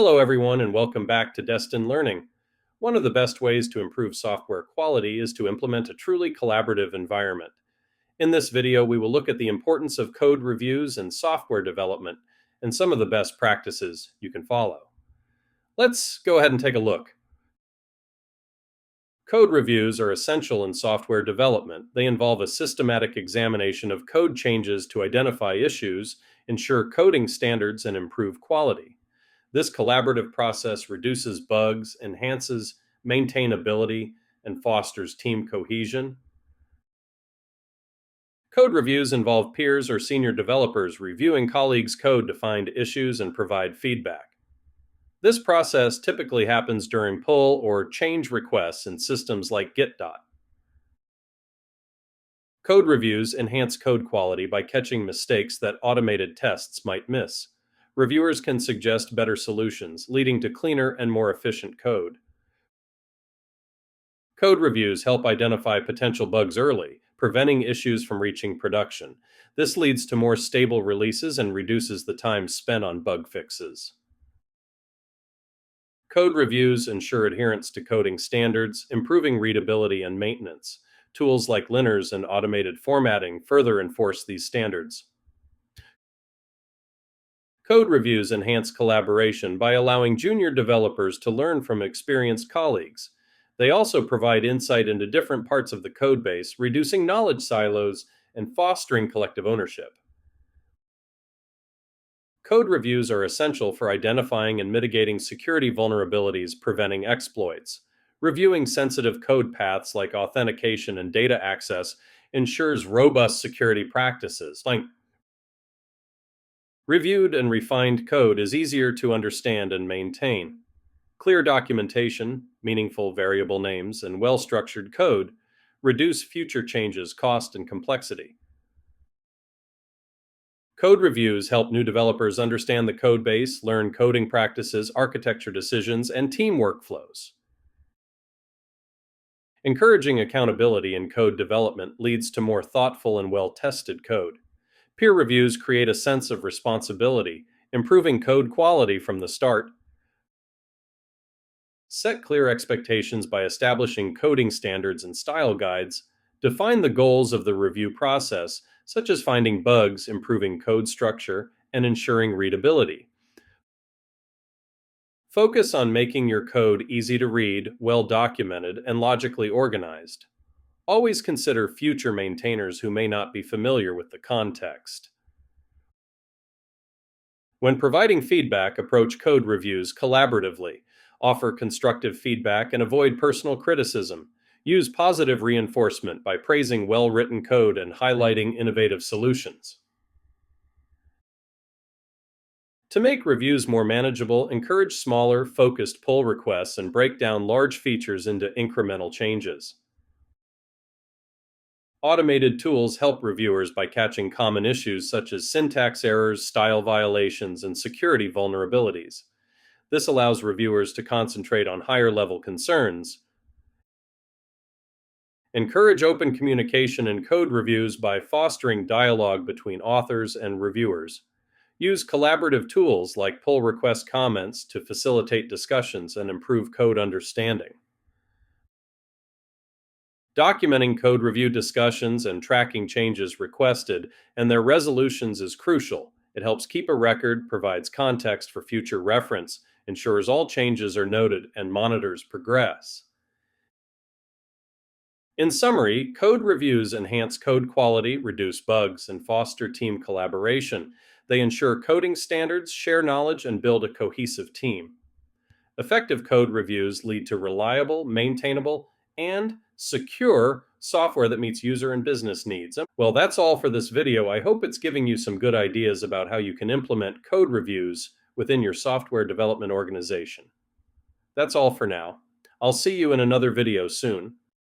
Hello, everyone, and welcome back to Destin Learning. One of the best ways to improve software quality is to implement a truly collaborative environment. In this video, we will look at the importance of code reviews and software development and some of the best practices you can follow. Let's go ahead and take a look. Code reviews are essential in software development. They involve a systematic examination of code changes to identify issues, ensure coding standards, and improve quality. This collaborative process reduces bugs, enhances maintainability, and fosters team cohesion. Code reviews involve peers or senior developers reviewing colleagues' code to find issues and provide feedback. This process typically happens during pull or change requests in systems like Git.dot. Code reviews enhance code quality by catching mistakes that automated tests might miss. Reviewers can suggest better solutions, leading to cleaner and more efficient code. Code reviews help identify potential bugs early, preventing issues from reaching production. This leads to more stable releases and reduces the time spent on bug fixes. Code reviews ensure adherence to coding standards, improving readability and maintenance. Tools like liners and automated formatting further enforce these standards. Code reviews enhance collaboration by allowing junior developers to learn from experienced colleagues. They also provide insight into different parts of the code base, reducing knowledge silos and fostering collective ownership. Code reviews are essential for identifying and mitigating security vulnerabilities, preventing exploits. Reviewing sensitive code paths like authentication and data access ensures robust security practices. Reviewed and refined code is easier to understand and maintain. Clear documentation, meaningful variable names, and well-structured code reduce future changes, cost, and complexity. Code reviews help new developers understand the code base, learn coding practices, architecture decisions, and team workflows. Encouraging accountability in code development leads to more thoughtful and well-tested code. Peer reviews create a sense of responsibility, improving code quality from the start. Set clear expectations by establishing coding standards and style guides. Define the goals of the review process, such as finding bugs, improving code structure, and ensuring readability. Focus on making your code easy to read, well documented, and logically organized. Always consider future maintainers who may not be familiar with the context. When providing feedback, approach code reviews collaboratively. Offer constructive feedback and avoid personal criticism. Use positive reinforcement by praising well-written code and highlighting innovative solutions. To make reviews more manageable, encourage smaller, focused pull requests and break down large features into incremental changes. Automated tools help reviewers by catching common issues such as syntax errors, style violations, and security vulnerabilities. This allows reviewers to concentrate on higher-level concerns. Encourage open communication in code reviews by fostering dialogue between authors and reviewers. Use collaborative tools like pull request comments to facilitate discussions and improve code understanding. Documenting code review discussions and tracking changes requested and their resolutions is crucial. It helps keep a record, provides context for future reference, ensures all changes are noted, and monitors progress. In summary, code reviews enhance code quality, reduce bugs, and foster team collaboration. They ensure coding standards, share knowledge, and build a cohesive team. Effective code reviews lead to reliable, maintainable, and secure software that meets user and business needs. Well, that's all for this video. I hope it's giving you some good ideas about how you can implement code reviews within your software development organization. That's all for now. I'll see you in another video soon.